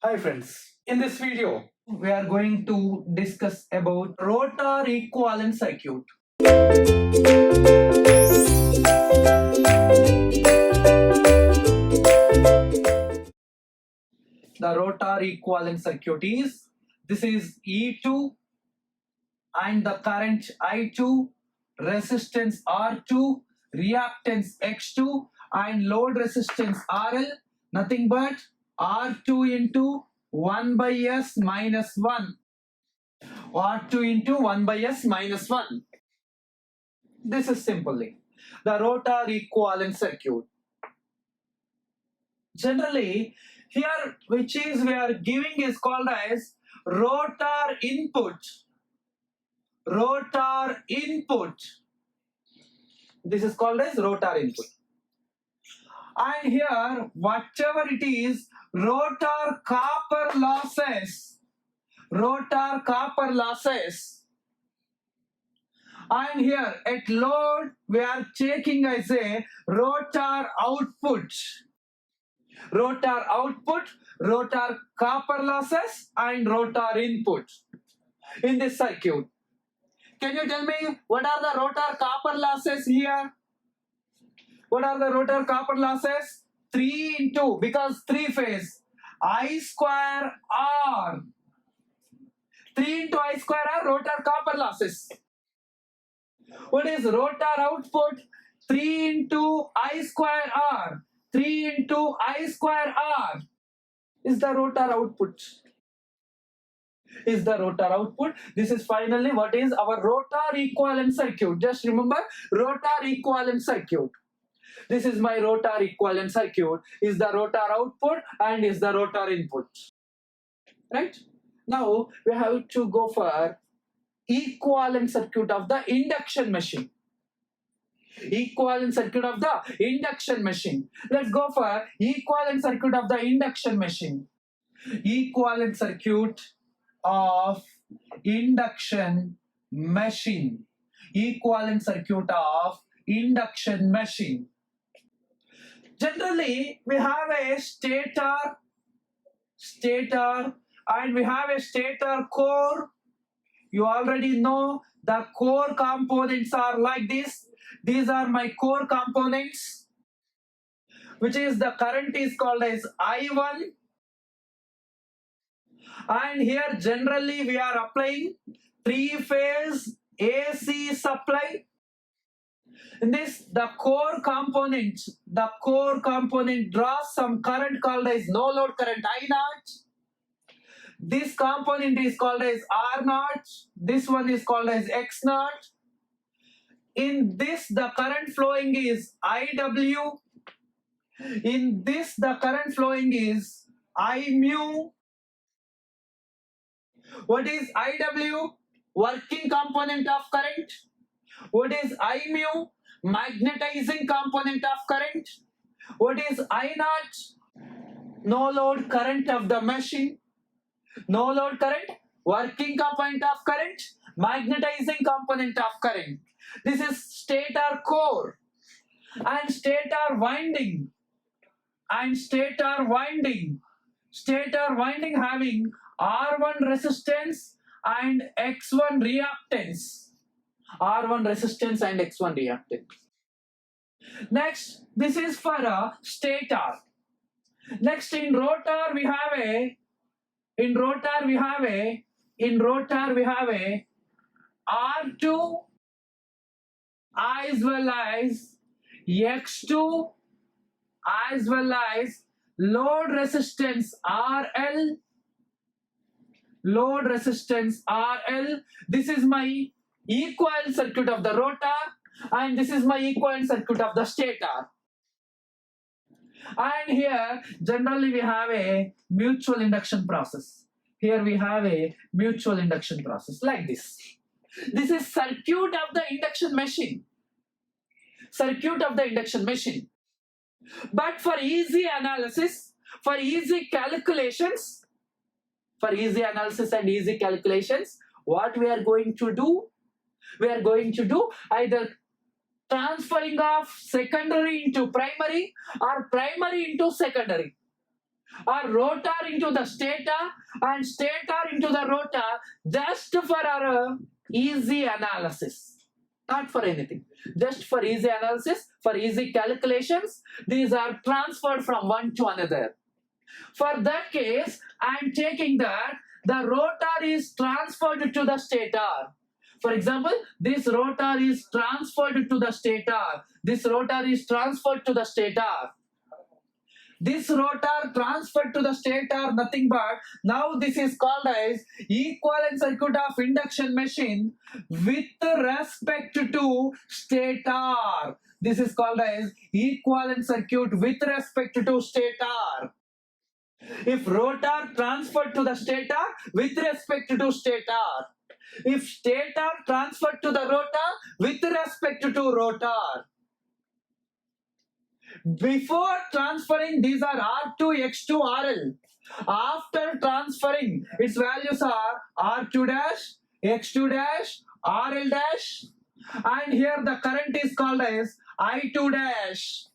Hi friends, in this video we are going to discuss about rotor equivalent circuit. The rotor equivalent circuit is, this is E2 and the current I2, resistance R2, reactance X2 and load resistance RL, nothing but R2 into 1 by S minus 1. R2 into 1 by S minus 1. This is simply the rotor equivalent circuit. Generally, here which is we are giving is called as rotor input. Rotor input. This is called as rotor input. And here, whatever it is, rotor copper losses. Rotor copper losses. And here at load, we are checking as a rotor output. Rotor output, rotor copper losses, and rotor input in this circuit. Can you tell me what are the rotor copper losses here? What are the rotor copper losses? 3 into, because 3 phase, I square R. 3 into I square R, rotor copper losses. What is rotor output? 3 into I square R. 3 into I square R is the rotor output. Is the rotor output. This is finally what is our rotor equivalent circuit. Just remember, rotor equivalent circuit. This is my rotor equivalent circuit. Is the rotor output and is the rotor input. Right? Now we have to go for equivalent circuit of the induction machine. Equivalent circuit of the induction machine. Let's go for equivalent circuit of the induction machine. Equivalent circuit of induction machine. Equivalent circuit of induction machine. Generally, we have a stator, and we have a stator core. You already know the core components are like this. These are my core components, which is the current is called as I1. And here generally we are applying 3-phase AC supply. In this, the core component draws some current called as no load current I0. This component is called as R0. This one is called as X0. In this, the current flowing is IW. In this, the current flowing is I mu. What is IW? Working component of current. What is I mu? Magnetizing component of current. What is I0? No load current of the machine. No load current, working component of current, magnetizing component of current. This is stator core and stator winding. Stator winding having R1 resistance and X1 reactance. R1 resistance and X1 reactance. Next, this is for a stator. Next, in rotor we have a R2 as well as X2 as well as load resistance RL. Load resistance RL. This is my equivalent circuit of the rotor and this is my equivalent circuit of the stator. And here generally we have a mutual induction process. Here we have a mutual induction process like this. This is circuit of the induction machine. Circuit of the induction machine. But for easy analysis, for easy calculations, for easy analysis and easy calculations, what we are going to do? We are going to do either transferring of secondary into primary or primary into secondary. or rotor into the stator and stator into the rotor, just for our easy analysis. Not for anything, just for easy analysis, for easy calculations. These are transferred from one to another. For that case, I am taking that the rotor is transferred to the stator. For example, this rotor is transferred to the stator. This rotor is transferred to the stator. This rotor transferred to the stator, nothing but, now this is called as equivalent circuit of induction machine with respect to stator. This is called as equivalent circuit with respect to stator. If rotor transferred to the stator with respect to stator. If stator transferred to the rotor with respect to rotor. Before transferring, these are R2, X2, RL. After transferring, its values are R2 dash, X2 dash, RL dash, and here the current is called as I2 dash.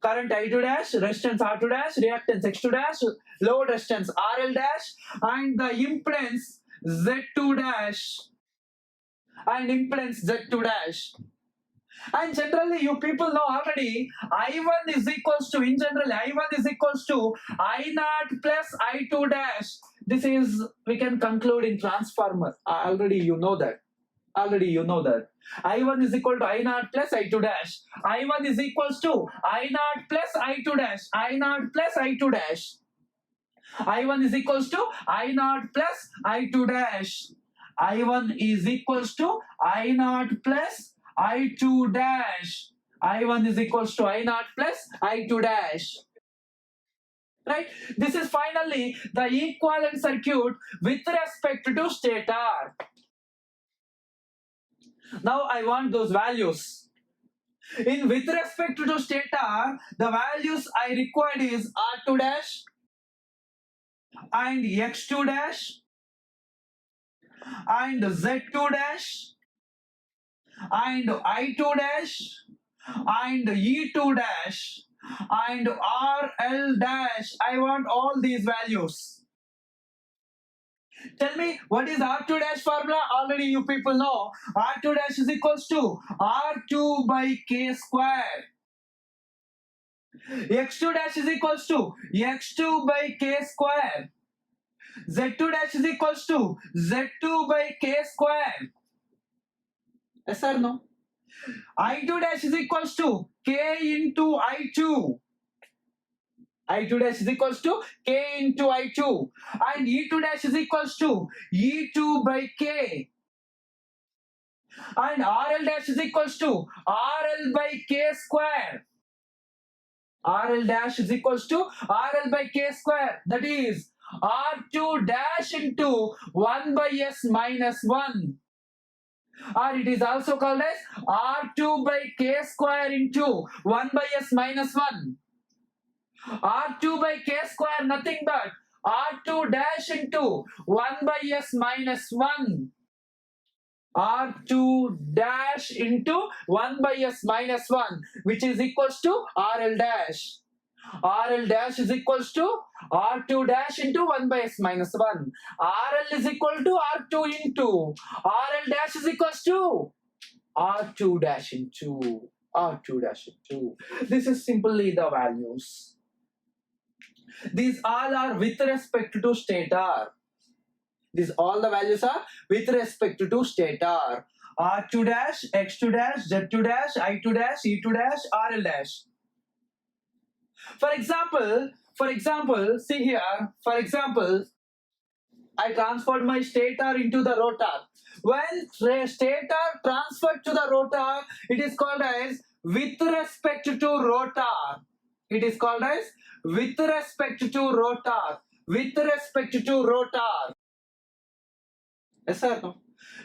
Current I2 dash, resistance R2 dash, reactance X2 dash, load resistance RL dash, and the impedance Z2 dash, and impedance Z2 dash. And generally, you people know already, I1 is equals to, in general, I1 is equals to I0 plus I2 dash. This is, we can conclude in transformer. Already you know that. Already you know that. I1 is equal to I0 plus I2 dash. I1 is equals to I0 plus I2 dash. I0 plus I2 dash. I1 is equals to I0 plus I2 dash. I1 is equals to I0 plus I2 dash. I1 is equals to I0 plus I2 dash. Right? This is finally the equivalent circuit with respect to stator. Now I want those values. In with respect to stator, the values I required is R2 dash and X2 dash and Z2 dash and I2 dash and E2 dash and RL dash. I want all these values. Tell me, what is R2 dash formula? Already you people know. R2 dash is equals to R2 by K square. X2 dash is equals to X2 by K square. Z2 dash is equals to Z2 by K square. Yes or no? I2 dash is equals to K into I2. I2 dash is equals to K into I2. And E2 dash is equals to E2 by K. And RL dash is equals to RL by K square. RL dash is equals to RL by K square. That is R2 dash into 1 by S minus 1. Or it is also called as R2 by K square into 1 by S minus 1. R2 by K square, nothing but R2 dash into 1 by S minus 1. R2 dash into 1 by S minus 1, which is equals to RL dash. RL dash is equals to R2 dash into 1 by S minus 1. RL is equal to R2 into RL dash is equals to R2 dash into R2 dash into. This is simply the values. These all are with respect to stator. These all the values are with respect to stator. R2 dash, X2 dash, Z2 dash, I2 dash, E2 dash, RL dash. For example, see here, for example, I transferred my stator into the rotor. When stator transferred to the rotor, it is called as with respect to rotor. It is called as with respect to rotor. With respect to rotor. Yes or no?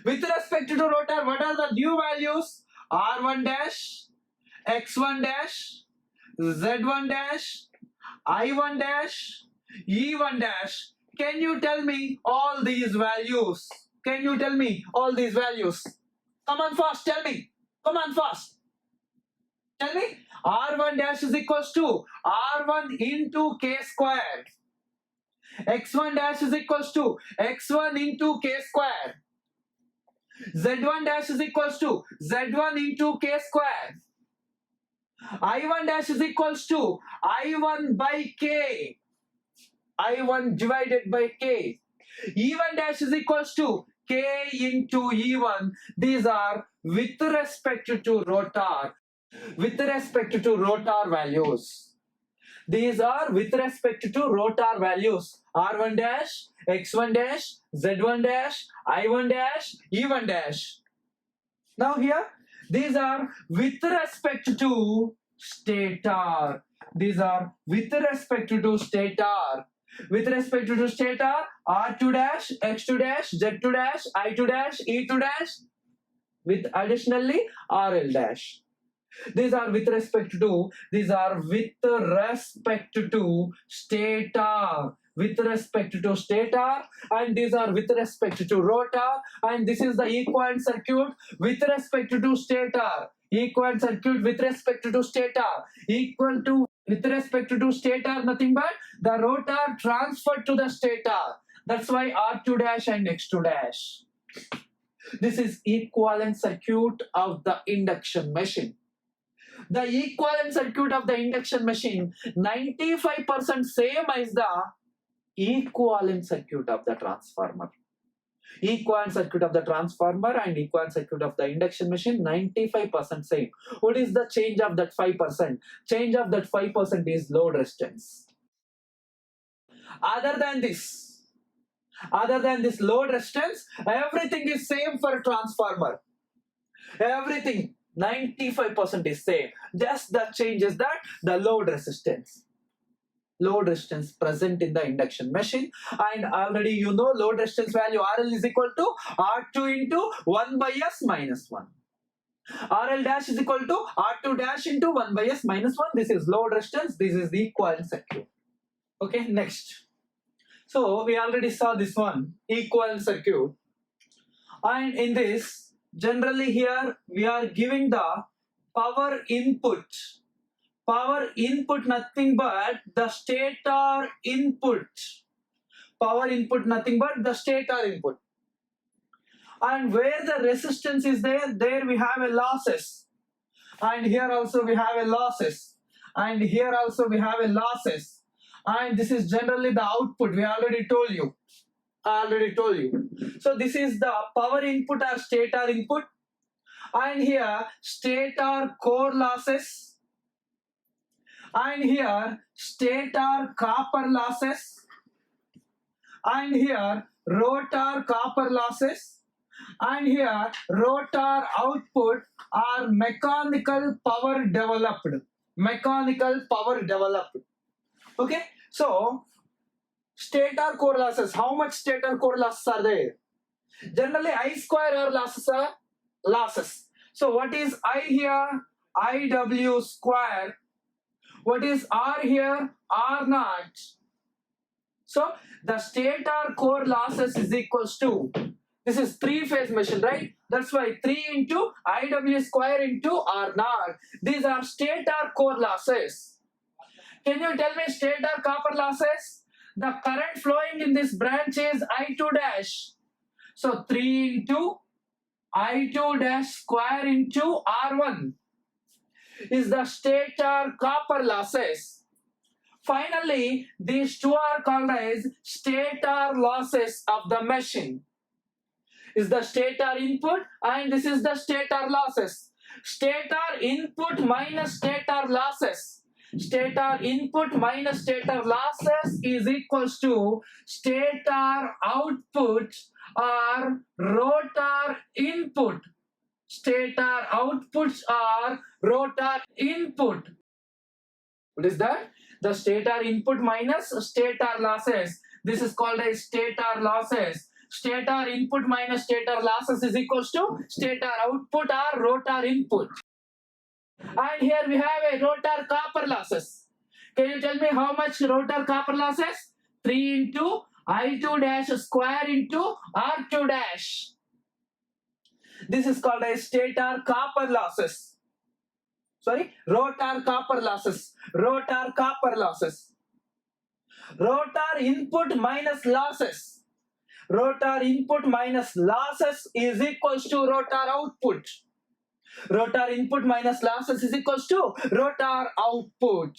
With respect to rotor, what are the new values? R1 dash, X1 dash, Z1 dash, I1 dash, E1 dash. Can you tell me all these values? Can you tell me all these values? Come on fast, tell me. Come on fast. Tell me, R1 dash is equals to R1 into K square. X1 dash is equals to X1 into K square. Z1 dash is equals to Z1 into K square. I1 dash is equals to I1 by K. I1 divided by K. E1 dash is equals to K into E1. These are with respect to rotor. With respect to rotor values. These are with respect to rotor values. R1 dash, X1 dash, Z1 dash, I1 dash, E1 dash. Now here, these are with respect to stator. These are with respect to stator. With respect to stator, R2 dash, X2 dash, Z2 dash, I2 dash, E2 dash, with additionally RL dash. These are with respect to stator. With respect to stator, and these are with respect to rotor, and this is the equivalent circuit with respect to stator. Equivalent circuit with respect to stator equal to with respect to stator nothing but the rotor transferred to the stator. That's why R2 dash and X2 dash. This is equivalent circuit of the induction machine. The equivalent circuit of the induction machine 95% same as the equivalent circuit of the transformer. Equivalent circuit of the transformer and equivalent circuit of the induction machine 95% same. What is the change of that 5%? Change of that 5% is load resistance. Other than this load resistance, everything is same for a transformer. Everything 95% is same. Just the change is that the load resistance. Load resistance present in the induction machine, and already you know load resistance value RL is equal to R2 into 1 by S minus 1. RL dash is equal to R2 dash into 1 by S minus 1. This is load resistance. This is the equivalent circuit. Okay, next. So we already saw this one, equivalent circuit. And in this, generally here we are giving the power input. Power input nothing but the stator input. Power input nothing but the stator input. And where the resistance is there, there we have a losses. And here also we have a losses. And here also we have a losses. And this is generally the output. We already told you. So this is the power input or stator input. And here stator core losses. And here stator copper losses, and here rotor copper losses, and here rotor output are mechanical power developed. Okay, so stator core losses, how much stator core losses are there? Generally I square R losses are losses. So what is I here? IW square. What is R here? R naught. So the stator core losses is equals to, this is 3-phase machine, right? That's why 3 into IW square into R naught. These are stator core losses. Can you tell me stator copper losses? The current flowing in this branch is I2 dash. So 3 into I2 dash square into R1 is the stator copper losses. Finally, these two are called as stator losses of the machine. Is the stator input and this is the stator losses. Stator input minus stator losses. Stator input minus stator losses is equals to stator output or rotor input. Stator outputs are rotor input. What is that? The stator input minus stator losses. This is called as stator losses. Stator input minus stator losses is equals to stator output or rotor input. And here we have a rotor copper losses. Can you tell me how much rotor copper losses? 3 into I2 dash square into R2 dash. This is called as stator copper losses. rotor copper losses, rotor copper losses, rotor input minus losses, rotor input minus losses is equals to rotor output. Rotor input minus losses is equals to rotor output.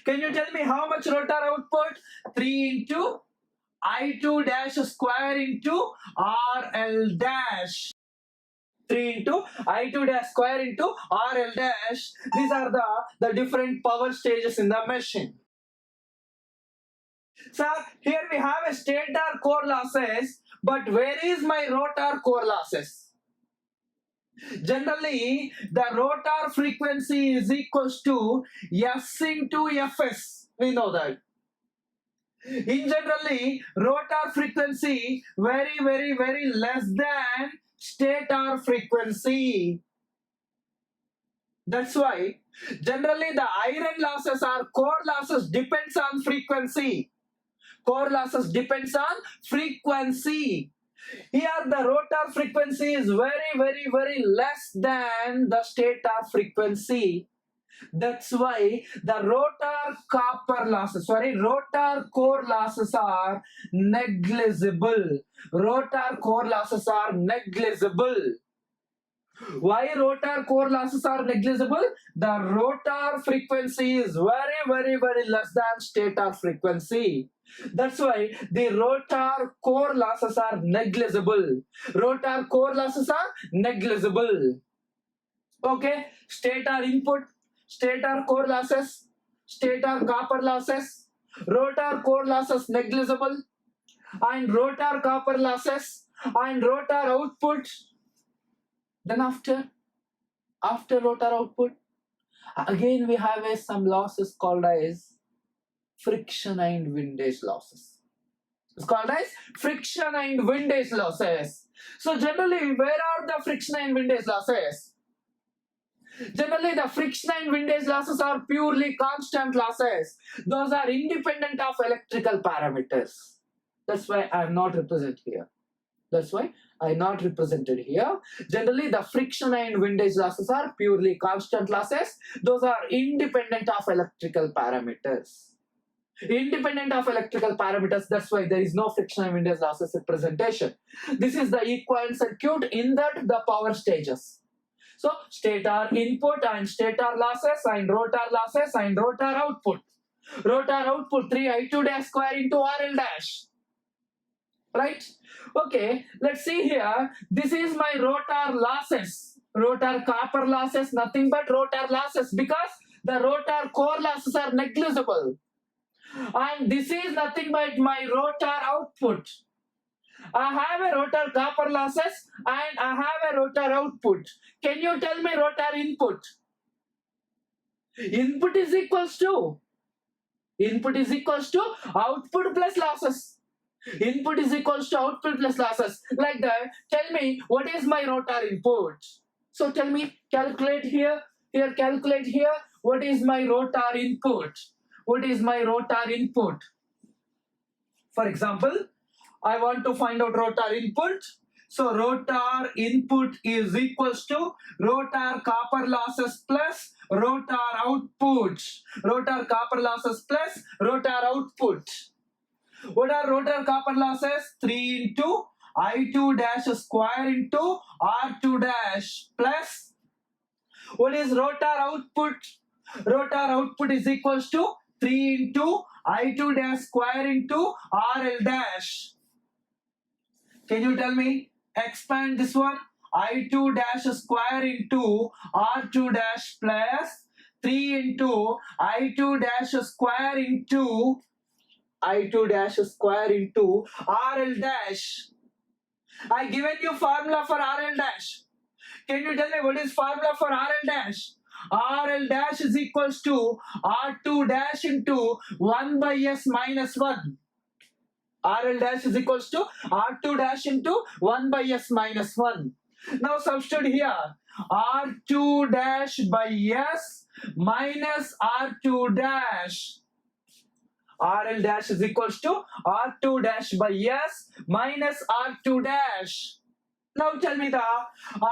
Can you tell me how much rotor output? 3 into I2 dash square into RL dash. 3 into I2 dash square into RL dash. These are the different power stages in the machine. So here we have a stator core losses, but where is my rotor core losses? Generally, the rotor frequency is equals to S into Fs. We know that. In generally, rotor frequency very less than stator frequency. That's why generally the iron losses or core losses depends on frequency. Core losses depends on frequency. Here the rotor frequency is very less than the stator frequency. That's why the rotor copper losses, rotor core losses are negligible. Rotor core losses are negligible. Why rotor core losses are negligible? The rotor frequency is very less than stator frequency. That's why the rotor core losses are negligible. Rotor core losses are negligible. Okay, stator input, stator core losses, stator copper losses, rotor core losses negligible, and rotor copper losses, and rotor output. Then after rotor output, again we have some losses called as friction and windage losses. It's called as friction and windage losses. So generally, where are the friction and windage losses? Generally, the friction and windage losses are purely constant losses. Those are independent of electrical parameters. That's why I am not represented here. Generally, the friction and windage losses are purely constant losses. Those are independent of electrical parameters. That's why there is no friction and windage losses representation. This is the equivalent circuit in that the power stages. So stator input and stator losses and rotor losses and rotor output. Rotor output 3I2 dash square into RL dash. Right? Okay, let's see here. This is my rotor losses. Rotor copper losses, nothing but rotor losses because the rotor core losses are negligible. And this is nothing but my rotor output. I have a rotor copper losses and I have a rotor output. Can you tell me rotor input? Input is equals to output plus losses. Input is equals to output plus losses. Like that, tell me what is my rotor input. So tell me, calculate here, calculate here. What is my rotor input? What is my rotor input? For example, I want to find out rotor input. So rotor input is equals to rotor copper losses plus rotor output. Rotor copper losses plus rotor output. What are rotor copper losses? 3 into I2 dash square into R2 dash plus. What is rotor output? Rotor output is equals to 3 into I2 dash square into RL dash. Can you tell me? Expand this one. I2 dash square into R2 dash plus 3 into I2 dash square into RL dash. I given you formula for RL dash. Can you tell me what is formula for RL dash? RL dash is equals to R2 dash into 1 by S minus 1. RL dash is equals to R2 dash into 1 by S minus 1. Now substitute here. R2 dash by S minus R2 dash. RL dash is equals to R2 dash by S minus R2 dash. Now tell me the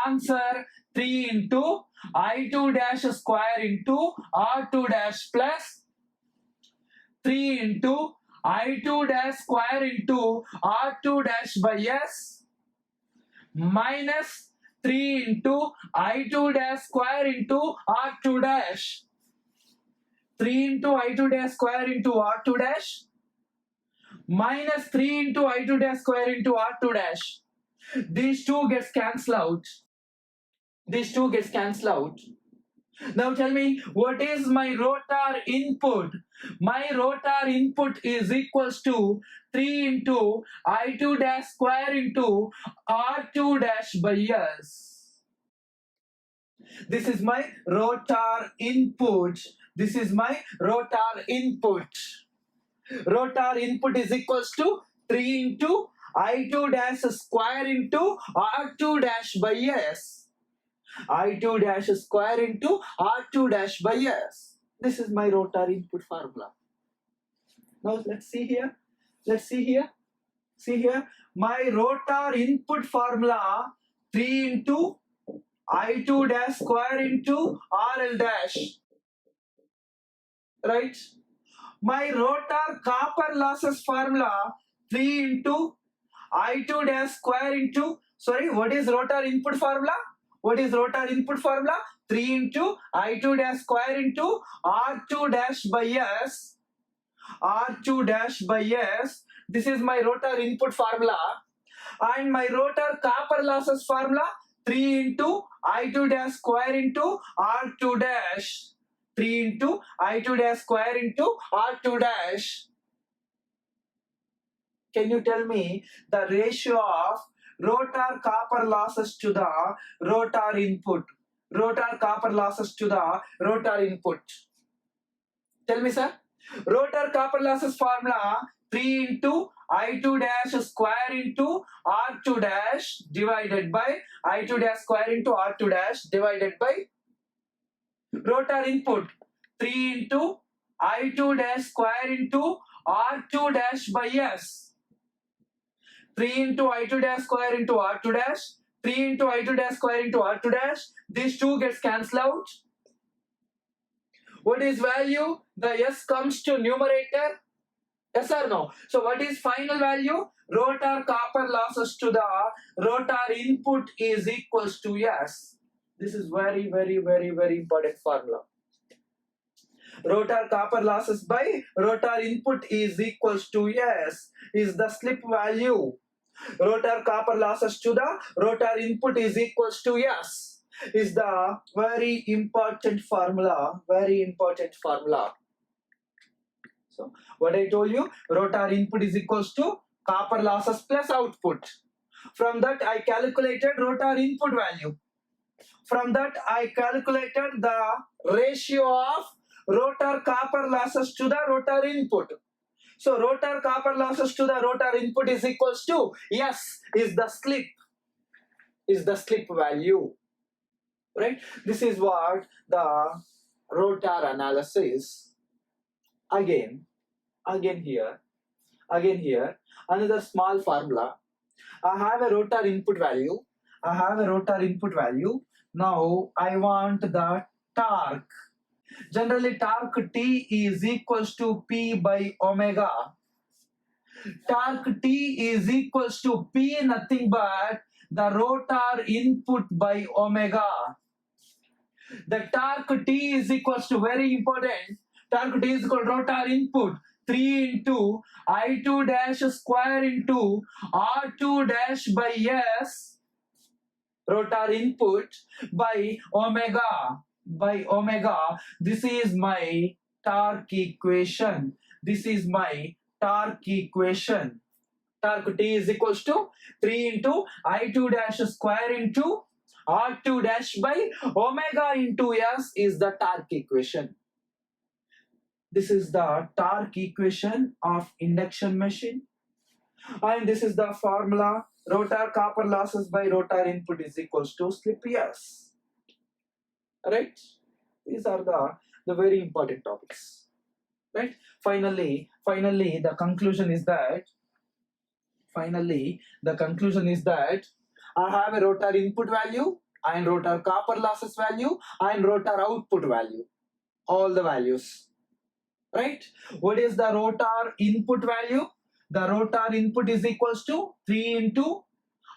answer. 3 into I2 dash square into R2 dash plus 3 into I2 dash square into R2 dash by S minus 3 into I2 dash square into R2 dash. 3 into I2 dash square into R2 dash minus 3 into I2 dash square into R2 dash. These two gets cancelled out. These two gets cancelled out. Now tell me, what is my rotor input? My rotor input is equals to 3 into I2 dash square into R2 dash by S. This is my rotor input. This is my rotor input. Rotor input is equals to 3 into I2 dash square into R2 dash by S. I2 dash square into R2 dash by S. This is my rotor input formula. Now let's see here. Let's see here. See here. My rotor input formula 3 into I2 dash square into RL dash. Right? My rotor copper losses formula 3 into I2 dash square into, sorry, what is rotor input formula? What is rotor input formula? 3 into I2 dash square into R2 dash by S. R2 dash by S. This is my rotor input formula. And my rotor copper losses formula 3 into I2 dash square into R2 dash. 3 into I2 dash square into R2 dash. Can you tell me the ratio of rotor copper losses to the rotor input? Rotor copper losses to the rotor input. Tell me, sir. Rotor copper losses formula 3 into I2 dash square into R2 dash divided by I2 dash square into R2 dash divided by rotor input 3 into I2 dash square into R2 dash by S. 3 into I2 dash square into R2 dash, 3 into I2 dash square into R2 dash. These two gets cancelled out. What is value? The S comes to numerator. Yes or no? So what is final value? Rotor copper losses to the rotor input is equals to S. This is very important formula. Rotor copper losses by rotor input is equals to S is the slip value. Rotor copper losses to the rotor input is equals to S is the very important formula. Very important formula. So what I told you, rotor input is equals to copper losses plus output. From that I calculated rotor input value. From that I calculated the ratio of rotor copper losses to the rotor input. So rotor copper losses to the rotor input is equals to S is the slip value. Right? This is what the rotor analysis. Again here, another small formula. I have a rotor input value. Now I want the torque. Generally, torque T is equals to P by omega. Torque T is equals to P nothing but the rotor input by omega. The torque T is equals to, very important, torque T is equal to rotor input 3 into I2 dash square into R2 dash by S, rotor input by omega. This is my torque equation. Torque T is equals to 3 into I2 dash square into R2 dash by omega into S is the torque equation. This is the torque equation of induction machine. And this is the formula. Rotor copper losses by rotor input is equals to slip S. Right? These are the very important topics. Right? Finally, the conclusion is that I have a rotor input value and rotor copper losses value and rotor output value. All the values. Right? What is the rotor input value? The rotor input is equals to 3 into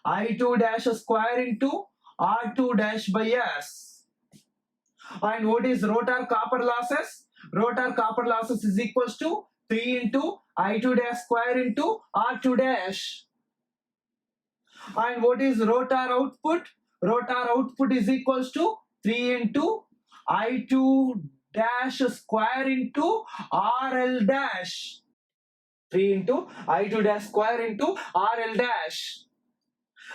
I2 dash square into R2 dash by S. And what is rotor copper losses? Rotor copper losses is equals to 3 into I2 dash square into R2 dash. And what is rotor output? Rotor output is equals to 3 into I2 dash square into RL dash. 3 into I2 dash square into RL dash.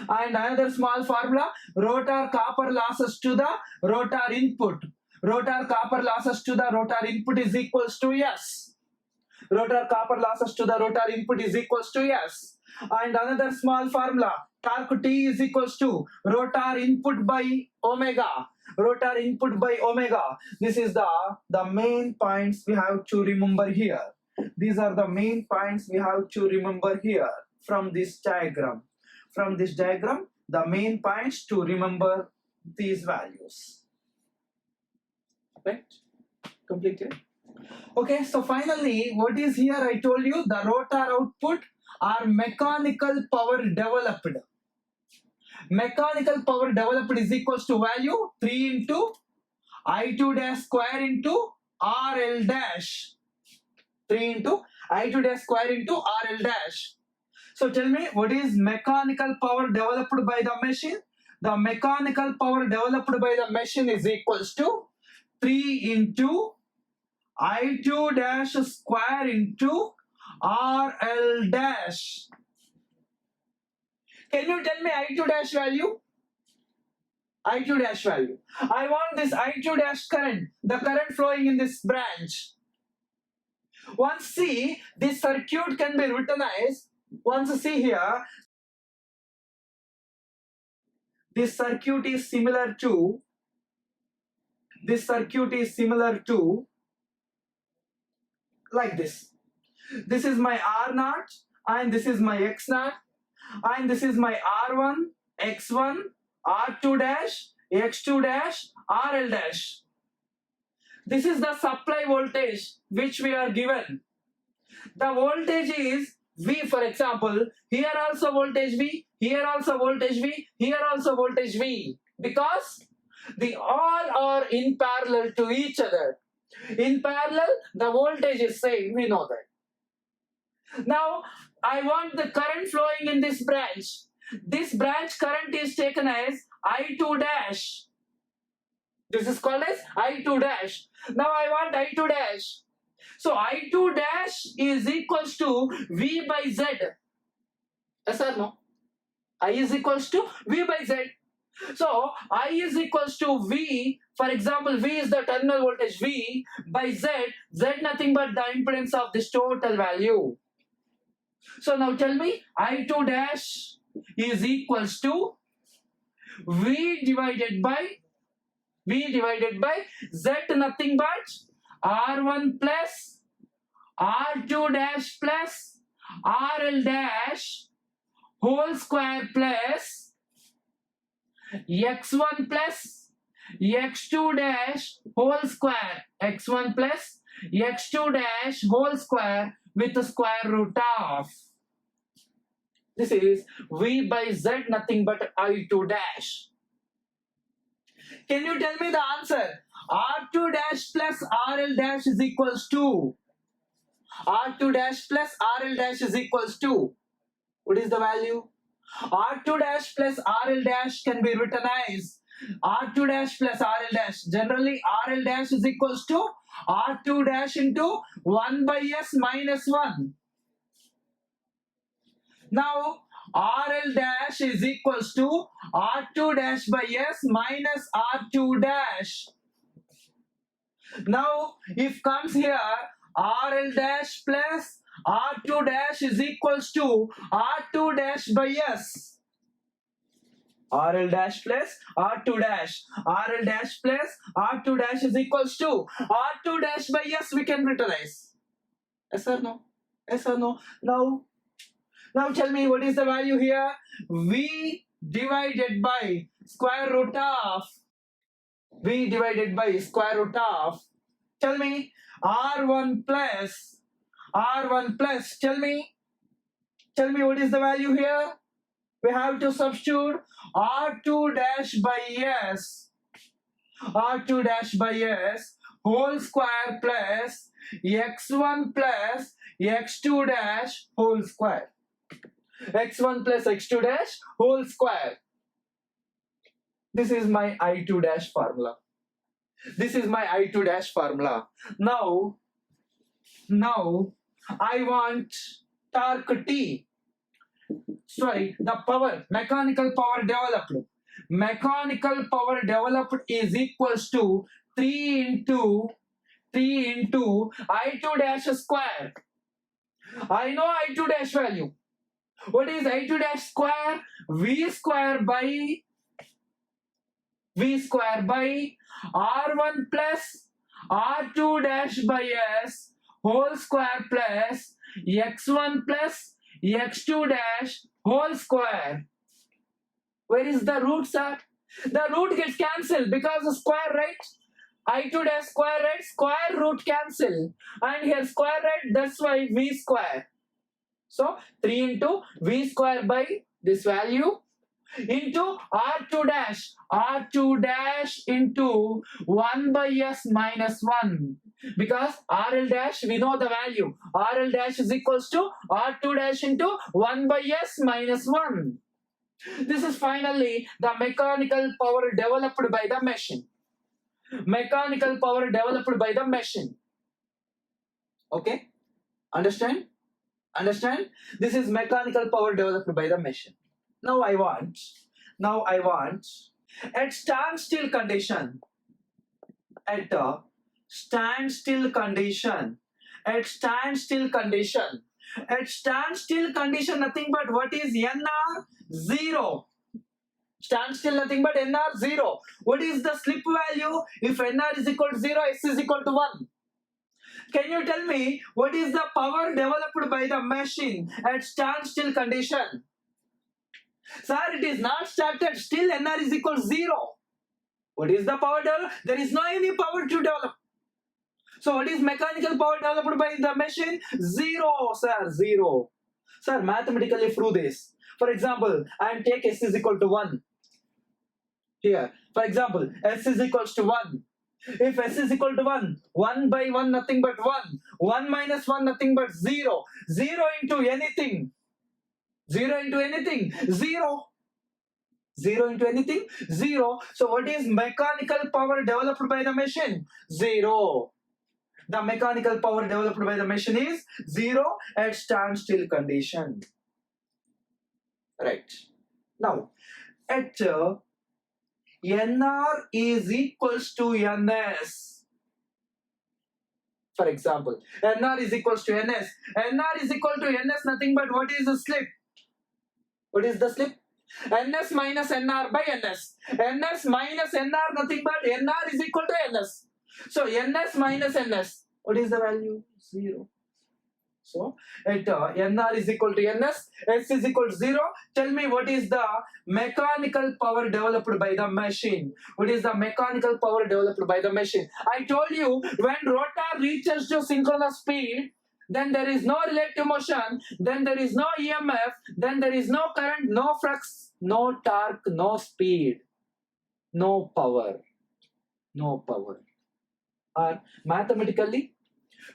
And another small formula, rotor copper losses to the rotor input. Rotor copper losses to the rotor input is equals to S. Rotor copper losses to the rotor input is equals to S. And another small formula, torque T is equals to rotor input by omega. Rotor input by omega. This is the main points we have to remember here. These are the main points we have to remember here from this diagram. From this diagram, the main points to remember these values. Right? Completed? Okay, so finally, what is here? I told you the rotor output are mechanical power developed. Mechanical power developed is equals to value 3 into I2 dash square into RL dash. 3 into I2 dash square into RL dash. So tell me, what is mechanical power developed by the machine? The mechanical power developed by the machine is equals to 3 into I2 dash square into RL dash. Can you tell me I2 dash value? I2 dash value. I want this I2 dash current, the current flowing in this branch. Once see, this circuit can be written as, once see here, this circuit is similar to like this. This is my R0 and this is my X0 and this is my R1, X1, R2 dash, X2 dash, RL dash. This is the supply voltage which we are given. The voltage is V, for example. Here also voltage V, here also voltage V, here also voltage V. Because they all are in parallel to each other. In parallel, the voltage is same, we know that. Now, I want the current flowing in this branch. This branch current is taken as I2 dash. This is called as I2 dash. Now I want I2 dash. So I2 dash is equals to V by Z. Yes or no? I is equals to V by Z. So I is equals to V. For example, V is the terminal voltage V by Z. Z nothing but the impedance of this total value. So now tell me, I2 dash is equals to V divided by Z nothing but R1 plus R2 dash plus RL dash whole square plus X1 plus X2 dash whole square, X1 plus X2 dash whole square with the square root of. This is V by Z nothing but I2 dash. Can you tell me the answer? R2 dash plus RL dash is equals to R2 dash plus RL dash is equals to, what is the value? R2 dash plus RL dash can be written as R2 dash plus RL dash. Generally, RL dash is equals to R2 dash into 1 by S minus 1. Now, RL dash is equals to R2 dash by S minus R2 dash. Now, if comes here, RL dash plus R2 dash is equals to R2 dash by S. RL dash plus R2 dash. RL dash plus R2 dash is equals to R2 dash by S we can utilize. Yes or no? Yes or no? Now tell me what is the value here? V divided by square root of V divided by square root of, tell me, R1 plus, tell me what is the value here? We have to substitute R2 dash by S, whole square plus X1 plus X2 dash whole square. X1 plus X2 dash whole square. This is my I2 dash formula. Now I want torque T. Sorry, the power, mechanical power developed. Mechanical power developed is equals to 3 into I2 dash square. I know I2 dash value. What is I2 dash square? V square by R1 plus R2 dash by S whole square plus X1 plus X2 dash whole square. Where is the root, sir? The root gets cancelled because of square, right? I2 dash square, right? Square root cancel. And here square, right? That's why V square. So 3 into V square by this value into R2 dash into 1 by S minus 1. Because RL dash, we know the value. RL dash is equals to R2 dash into 1 by S minus 1. This is finally the mechanical power developed by the machine. Okay? Understand? This is mechanical power developed by the machine. Now I want at standstill condition, nothing but what is NR? 0. Standstill nothing but NR 0. What is the slip value? If NR is equal to 0, S is equal to 1. Can you tell me what is the power developed by the machine at standstill condition? Sir, it is not started, still NR is equal to 0. What is the power developed? There is no any power to develop. So what is mechanical power developed by the machine? 0, sir, 0. Sir, mathematically prove this. For example, I am take S is equal to 1. Here, for example, S is equals to 1. If S is equal to 1, 1 by 1 nothing but 1. 1 minus 1 nothing but 0. 0 into anything. 0 into anything. 0. 0 into anything. 0. So what is mechanical power developed by the machine? 0. The mechanical power developed by the machine is 0 at standstill condition. Right. Now, at NR is equals to NS. For example, NR is equals to NS. NR is equal to NS, nothing but what is the slip? What is the slip? NS minus NR by NS. NS minus NR, nothing but NR is equal to NS. So NS minus NS. What is the value? 0. So at NR is equal to NS, S is equal to 0. Tell me what is the mechanical power developed by the machine? What is the mechanical power developed by the machine? I told you when rotor reaches to synchronous speed, then there is no relative motion, then there is no EMF, then there is no current, no flux, no torque, no speed, no power. Or mathematically,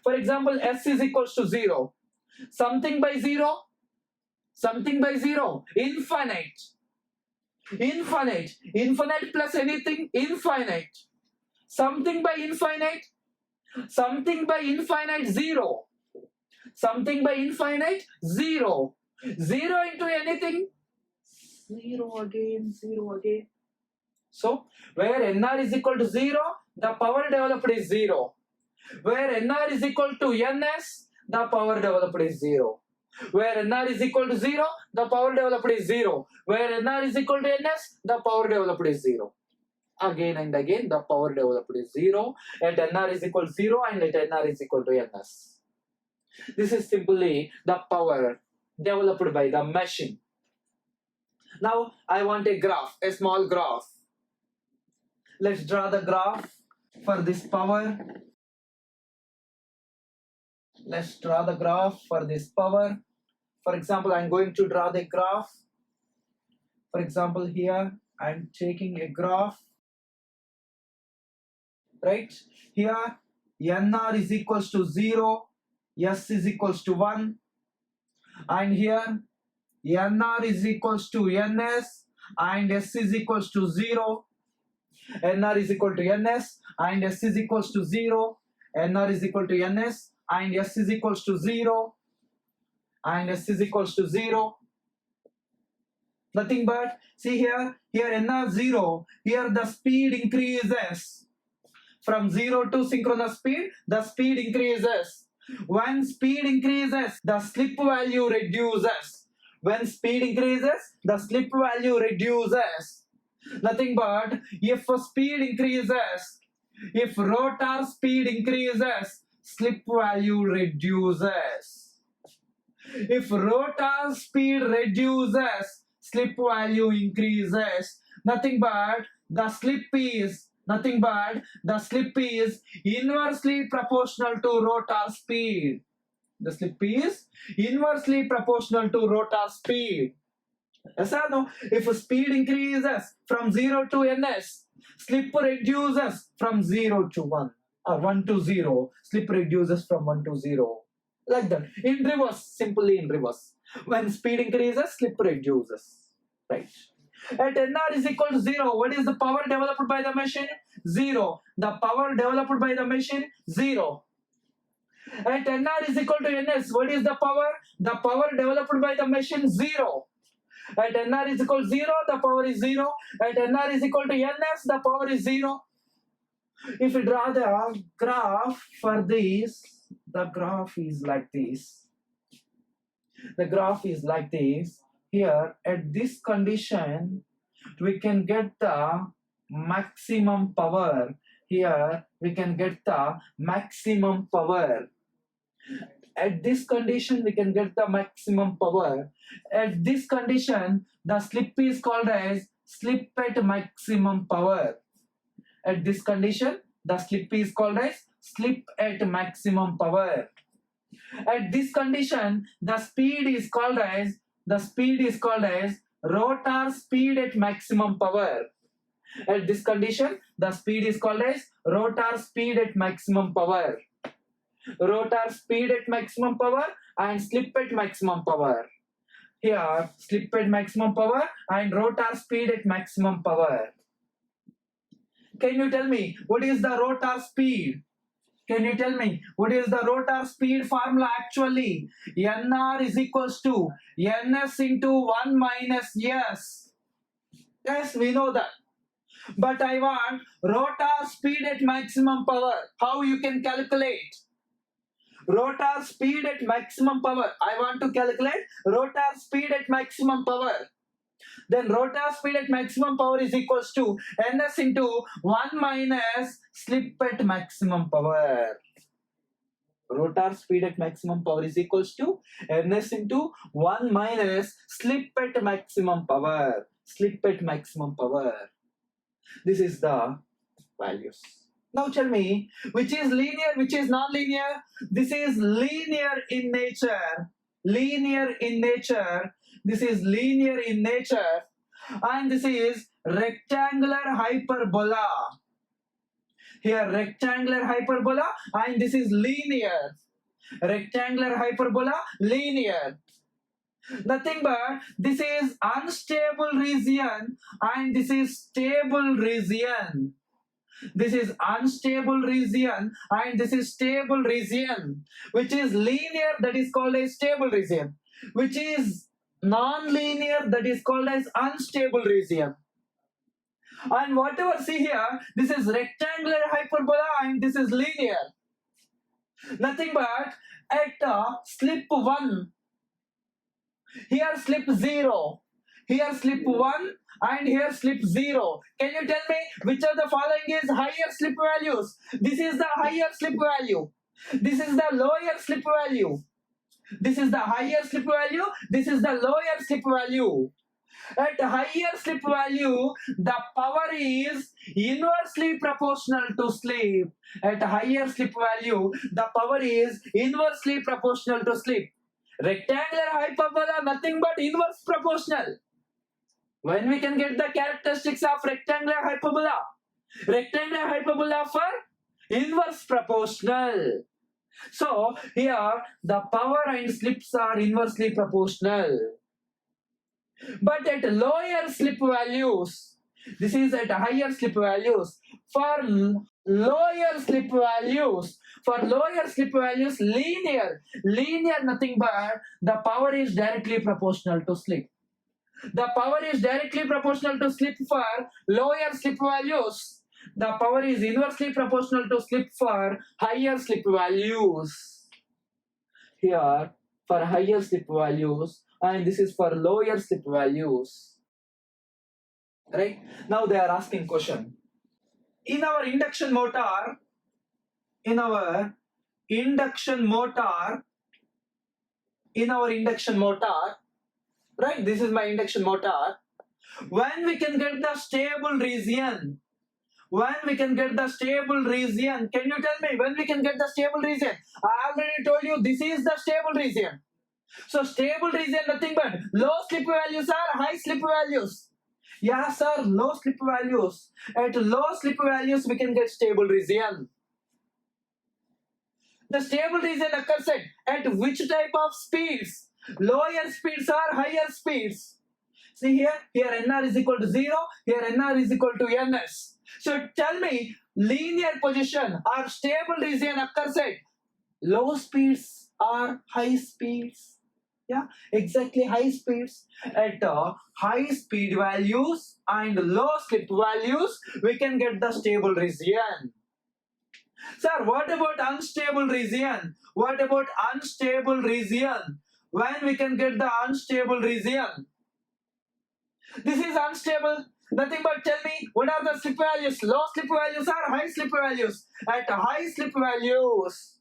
for example, S is equals to 0. Something by 0, infinite. Infinite plus anything, infinite. Something by infinite, 0. Something by infinite, 0. 0 into anything, 0 again. So, where NR is equal to 0, the power developed is 0. Where NR is equal to NS, the power developed is 0. Where NR is equal to 0, the power developed is 0. Where NR is equal to NS, the power developed is 0. Again and again, the power developed is 0. At NR is equal to 0 and at NR is equal to NS. This is simply the power developed by the machine. Now I want a graph, a small graph. Let's draw the graph for this power. Let's draw the graph for this power. For example, I'm going to draw the graph. For example, here I'm taking a graph, right? Here NR is equals to 0, S is equals to 1, and here NR is equals to NS and S is equals to 0. NR is equal to NS and S is equals to 0. NR is equal to NS and S is equals to 0. And S is equals to 0. Nothing but, see here NR 0, here the speed increases. From 0 to synchronous speed, the speed increases. When speed increases, the slip value reduces. When speed increases, the slip value reduces. Nothing but, if speed increases, if rotor speed increases, slip value reduces. If rotor speed reduces, slip value increases. Nothing but the slip is inversely proportional to rotor speed. The slip is inversely proportional to rotor speed. Yes or no? If speed increases from 0 to ns, slip reduces from 0 to 1 or 1 to 0. Slip reduces from 1 to 0. Like that. In reverse, simply in reverse. When speed increases, slip reduces. Right. At NR is equal to 0, what is the power developed by the machine? 0. The power developed by the machine? 0. At NR is equal to NS, what is the power? The power developed by the machine? 0. At NR is equal to 0, the power is 0. At NR is equal to NS, the power is 0. If you draw the graph for this, the graph is like this. The graph is like this. Here, at this condition, we can get the maximum power. Here, we can get the maximum power. At this condition, we can get the maximum power. At this condition, the slip is called as slip at maximum power. At this condition, the slip is called as slip at maximum power. At this condition, the speed is called as rotor speed at maximum power. At this condition, the speed is called as rotor speed at maximum power. Rotor speed at maximum power and slip at maximum power. Here, slip at maximum power and rotor speed at maximum power. Can you tell me what is the rotor speed? Can you tell me what is the rotor speed formula actually? NR is equals to NS into 1 minus S. Yes, we know that. But I want rotor speed at maximum power. How you can calculate? Rotor speed at maximum power. I want to calculate rotor speed at maximum power. Then rotor speed at maximum power is equals to ns into 1 minus slip at maximum power. Rotor speed at maximum power is equals to ns into 1 minus slip at maximum power. Slip at maximum power. This is the values. Now tell me, which is linear, which is non-linear? This is linear in nature. Linear in nature. This is linear in nature. And this is rectangular hyperbola. Here rectangular hyperbola and this is linear. Rectangular hyperbola, linear. Nothing but this is unstable region and this is stable region. This is unstable region and this is stable region. Which is linear, that is called a stable region. Which is non-linear, that is called as unstable region. And whatever, see here, this is rectangular hyperbola and this is linear. Nothing but at slip 1, here slip 0, here slip 1 and here slip 0. Can you tell me which of the following is higher slip values? This is the higher slip value. This is the lower slip value. This is the higher slip value. This is the lower slip value. At higher slip value, the power is inversely proportional to slip. At higher slip value, the power is inversely proportional to slip. Rectangular hyperbola, nothing but inverse proportional. When we can get the characteristics of rectangular hyperbola? Rectangular hyperbola for inverse proportional. So here the power and slips are inversely proportional. But at lower slip values, this is at higher slip values. For lower slip values, linear nothing but the power is directly proportional to slip. The power is directly proportional to slip for lower slip values. The power is inversely proportional to slip for higher slip values. Here, for higher slip values, and this is for lower slip values. Right? Now they are asking question. In our induction motor, right? This is my induction motor. When we can get the stable region? Can you tell me when we can get the stable region? I already told you this is the stable region. So stable region nothing but low slip values or high slip values. Yeah, sir, low slip values. At low slip values we can get stable region. The stable region occurs at which type of speeds? Lower speeds or higher speeds? See here nr is equal to 0, here nr is equal to ns. So tell me, linear position or stable region occurs at low speeds or high speeds? Yeah, exactly, high speeds. At high speed values and low slip values, we can get the stable region. Sir, what about unstable region? When we can get the unstable region? This is unstable. Nothing but tell me, what are the slip values? Low slip values or high slip values? At high slip values.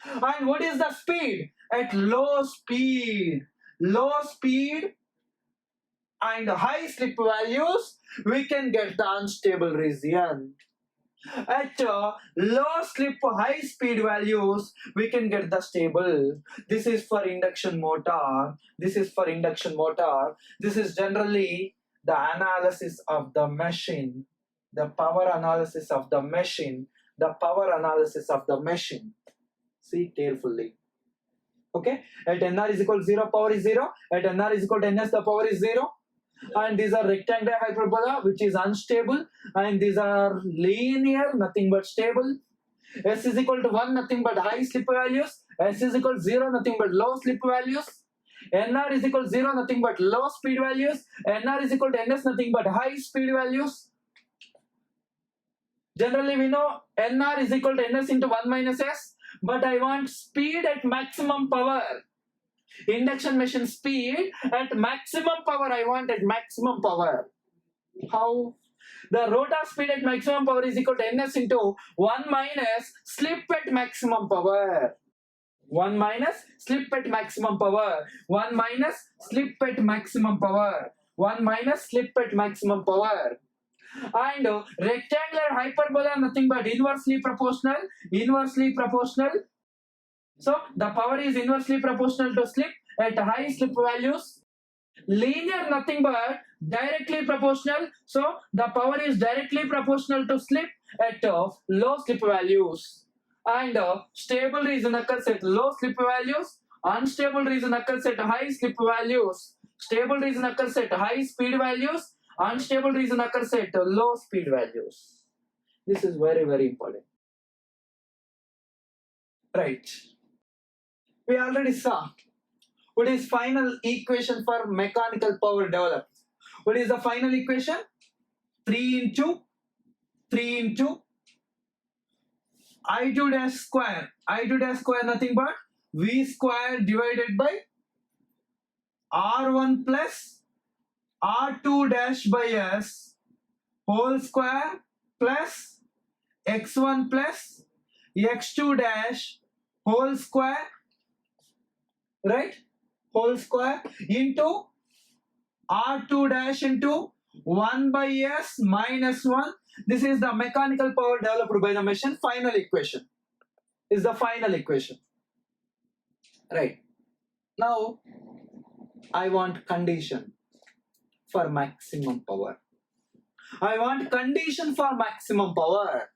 And what is the speed? At low speed. And high slip values, we can get the unstable region. At low slip, high speed values, we can get the stable. This is for induction motor. This is generally the analysis of the machine. The power analysis of the machine. See carefully. Okay? At nr is equal to 0, power is 0. At nr is equal to ns, the power is 0. And these are rectangular hyperbola, which is unstable, and these are linear, nothing but stable. S is equal to 1, nothing but high slip values. S is equal to 0, nothing but low slip values. NR is equal to 0, nothing but low speed values. NR is equal to NS, nothing but high speed values. Generally, we know NR is equal to NS into 1 minus S, but I want speed at maximum power. Induction machine speed at maximum power, I want at maximum power. How? The rotor speed at maximum power is equal to ns into 1 minus slip at maximum power. 1 minus slip at maximum power. 1 minus slip at maximum power. 1 minus slip at maximum power. And rectangular hyperbola, nothing but inversely proportional. So the power is inversely proportional to slip at high slip values. Linear, nothing but directly proportional. So the power is directly proportional to slip at low slip values. And stable region occurs at low slip values. Unstable region occurs at high slip values. Stable region occurs at high speed values. Unstable region occurs at low speed values. This is very, very important. Right. We already saw what is final equation for mechanical power development. What is the final equation? 3 into I2 dash square. I2 dash square nothing but V square divided by R1 plus R2 dash by S whole square plus X1 plus X2 dash whole square, right? Whole square into R2 dash into 1 by S minus 1. This is the mechanical power developed by the machine. Final equation is the final equation. Right. Now, I want condition for maximum power. I want condition for maximum power.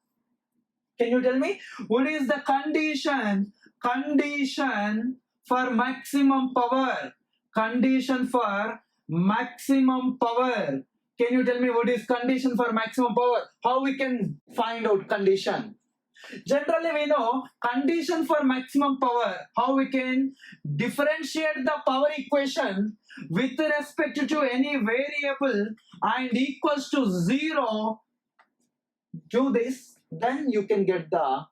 Can you tell me what is the condition? Condition for maximum power. Condition for maximum power. Can you tell me what is condition for maximum power? How we can find out condition? Generally, we know condition for maximum power. How we can differentiate the power equation with respect to any variable and equals to 0. Do this, then you can get the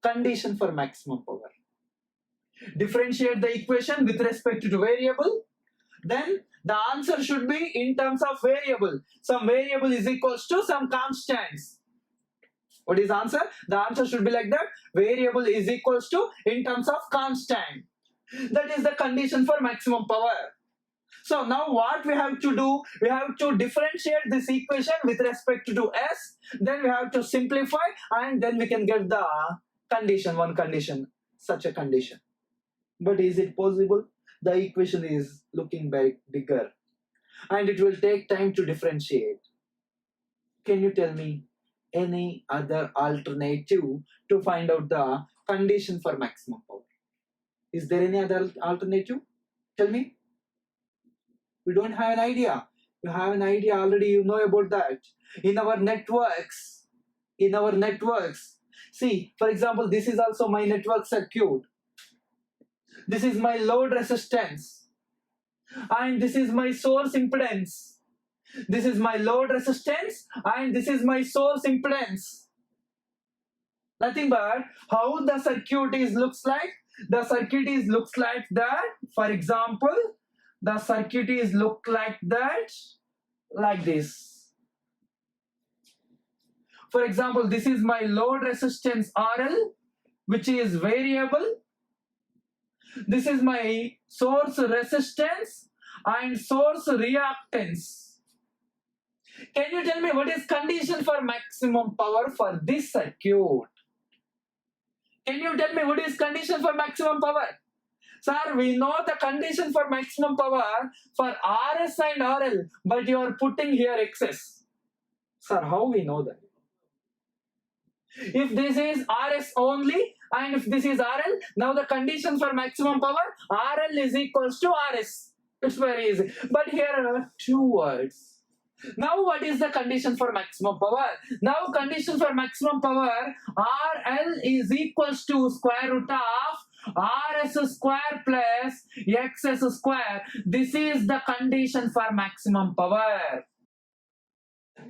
condition for maximum power. Differentiate the equation with respect to variable, then the answer should be in terms of variable. Some variable is equals to some constants. What is answer? The answer should be like that. Variable is equals to in terms of constant. That is the condition for maximum power. So now what we have to do? We have to differentiate this equation with respect to S. Then we have to simplify and then we can get the condition, one condition, such a condition. But is it possible? The equation is looking very bigger and it will take time to differentiate. Can you tell me any other alternative to find out the condition for maximum power? Is there any other alternative? Tell me. We don't have an idea. You have an idea already, you know about that. In our networks, see, for example, this is also my network circuit. This is my load resistance. And this is my source impedance. This is my load resistance and this is my source impedance. Nothing but how the circuit is looks like. The circuit is looks like that. For example, the circuit is look like that, like this. For example, this is my load resistance RL, which is variable. This is my source resistance and source reactance. Can you tell me what is condition for maximum power for this circuit? Can you tell me what is condition for maximum power? Sir, we know the condition for maximum power for RS and RL, but you are putting here XS. Sir, how we know that? If this is RS only and if this is RL, now the condition for maximum power, RL is equals to RS. It's very easy. But here are two words. Now what is the condition for maximum power? Now condition for maximum power, RL is equals to square root of RS square plus XS square. This is the condition for maximum power.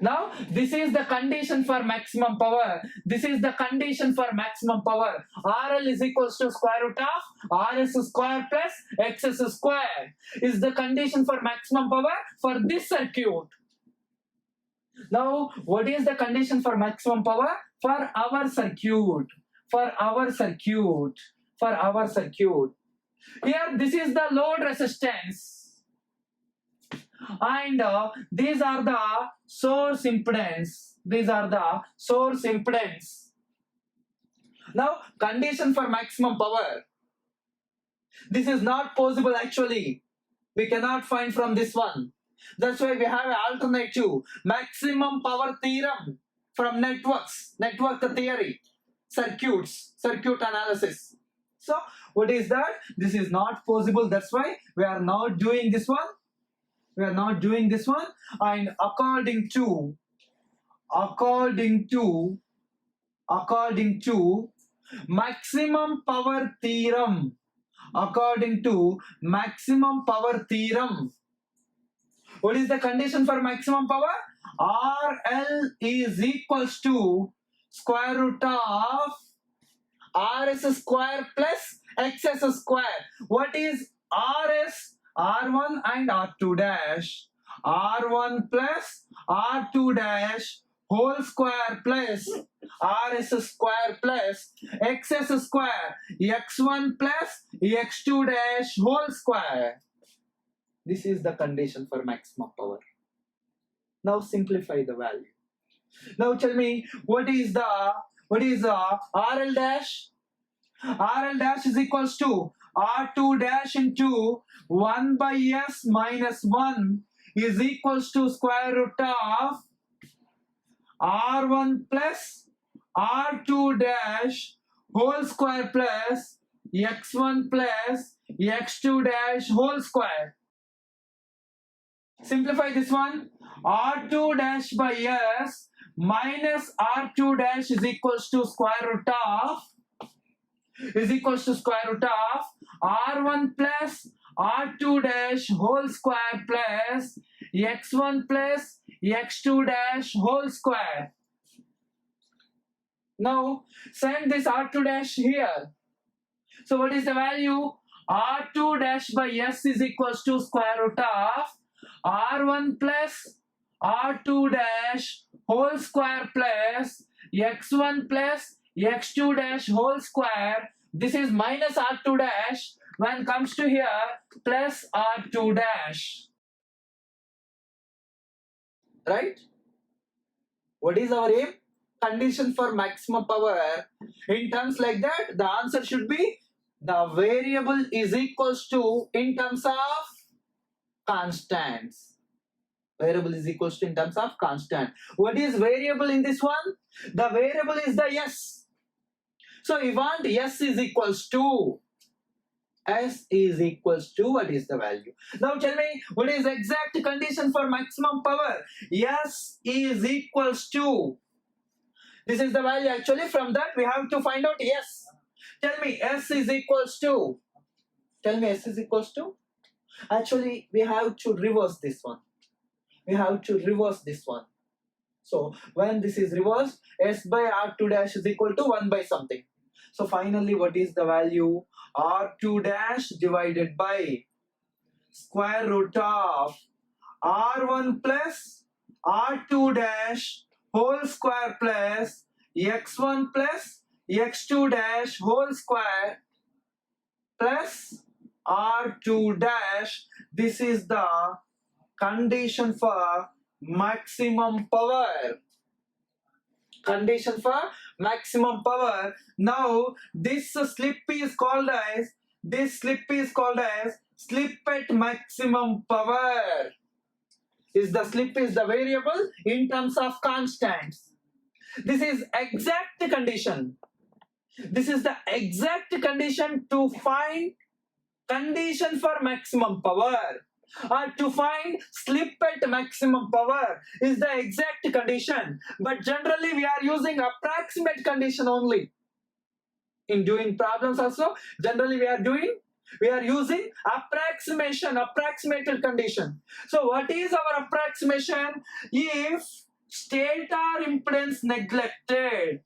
Now, this is the condition for maximum power. This is the condition for maximum power. RL is equals to square root of RS square plus XS square is the condition for maximum power for this circuit. Now, what is the condition for maximum power for our circuit? For our circuit. Here, this is the load resistance. And these are the source impedance. Now, condition for maximum power. This is not possible actually. We cannot find from this one. That's why we have an alternative. Maximum power theorem from networks, network theory, circuit analysis. So, what is that? This is not possible. That's why we are not doing this one. And according to maximum power theorem, what is the condition for maximum power? RL is equals to square root of RS square plus XS square. What is RS? R1 and R2 dash. R1 plus R2 dash whole square plus RS square plus XS square. X1 plus X2 dash whole square. This is the condition for maximum power. Now simplify the value. Now tell me what is RL dash? RL dash is equals to R2 dash into 1 by S minus 1 is equals to square root of R1 plus R2 dash whole square plus X1 plus X2 dash whole square. Simplify this one. R2 dash by S minus R2 dash is equals to square root of R1 plus R2 dash whole square plus X1 plus X2 dash whole square. Now send this R2 dash here. So what is the value? R2 dash by S is equals to square root of R1 plus R2 dash whole square plus X1 plus X2 dash whole square. This is minus R2 dash when comes to here plus R2 dash. Right? What is our aim? Condition for maximum power. In terms like that, the answer should be the variable is equals to in terms of constants. Variable is equals to in terms of constant. What is variable in this one? The variable is the S. So we want S is equals to what is the value? Now tell me what is exact condition for maximum power? S is equals to, this is the value actually. From that we have to find out S. Tell me S is equals to. Actually we have to reverse this one. So when this is reversed, S by R2 dash is equal to 1 by something. So finally what is the value? R2 dash divided by square root of R1 plus R2 dash whole square plus X1 plus X2 dash whole square plus R2 dash. This is the condition for maximum power. Now this slip is called as slip at maximum power. The slip is the variable in terms of constants. This is exact condition. This is the exact condition to find condition for maximum power. Or to find slip at maximum power is the exact condition. But generally we are using approximate condition only. In doing problems also, generally we are using approximated condition. So what is our approximation? If stator impedance neglected,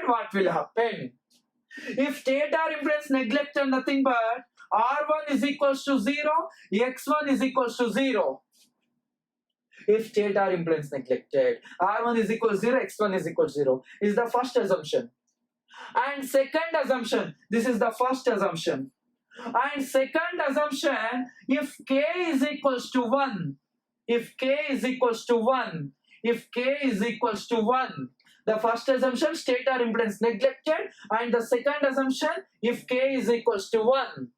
what will happen? If stator impedance neglected, nothing but R1 is equals to 0, X1 is equals to 0. If stator impedance neglected, R1 is equal to 0, X1 is equal to 0 is the first assumption. And second assumption, this is the first assumption. And second assumption, if K is equals to 1, the first assumption, stator impedance neglected, and the second assumption, if K is equals to 1.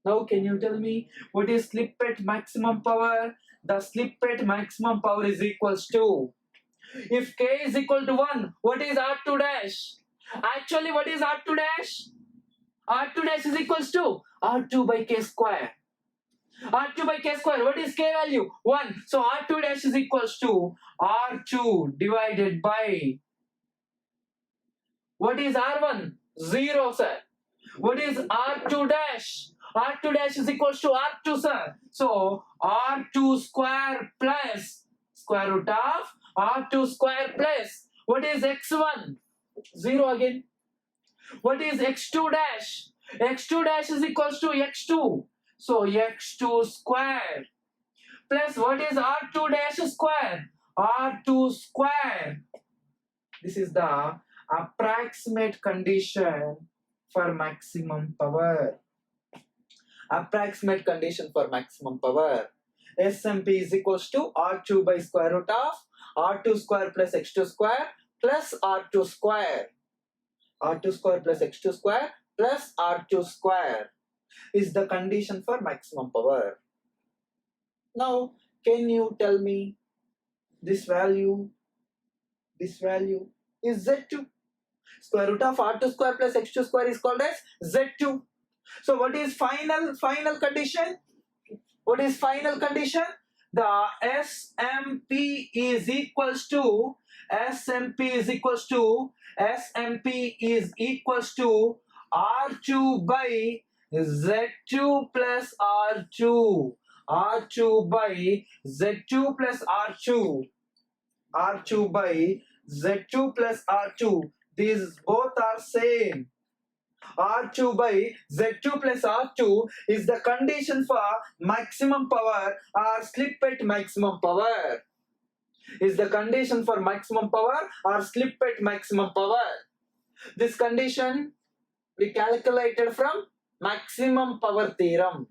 Now can you tell me what is slip at maximum power? The slip at maximum power is equals to, if K is equal to 1, what is R2 dash? Actually what is R2 dash? R2 dash is equals to R2 by K square. R2 by K square, what is K value? 1. So R2 dash is equals to R2 divided by, what is R1? 0, sir. What is R2 dash? R2 dash is equals to R2, sir. So R2 square plus square root of R2 square plus, what is X1? 0 again. What is X2 dash? X2 dash is equals to X2. So X2 square plus, what is R2 dash square? R2 square. This is the Approximate condition for maximum power. Approximate condition for maximum power. SMP is equals to R2 by square root of R2 square plus X2 square plus R2 square. R2 square plus X2 square plus R2 square is the condition for maximum power. Now, can you tell me this value is Z2. Square root of R2 square plus X2 square is called as Z2. So what is final condition? What is final condition? The SMP is equals to R2 by Z2 plus R2. R2 by Z2 plus R2. R2 by Z2 plus R2. These both are same. R2 by Z2 plus R2 is the condition for maximum power or slip at maximum power. Is the condition for maximum power or slip at maximum power. This condition we calculated from maximum power theorem.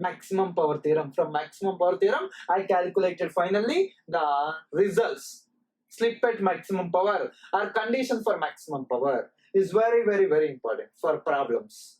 Maximum power theorem. From maximum power theorem, I calculated finally the results. Slip at maximum power or condition for maximum power is very, very, very important for problems.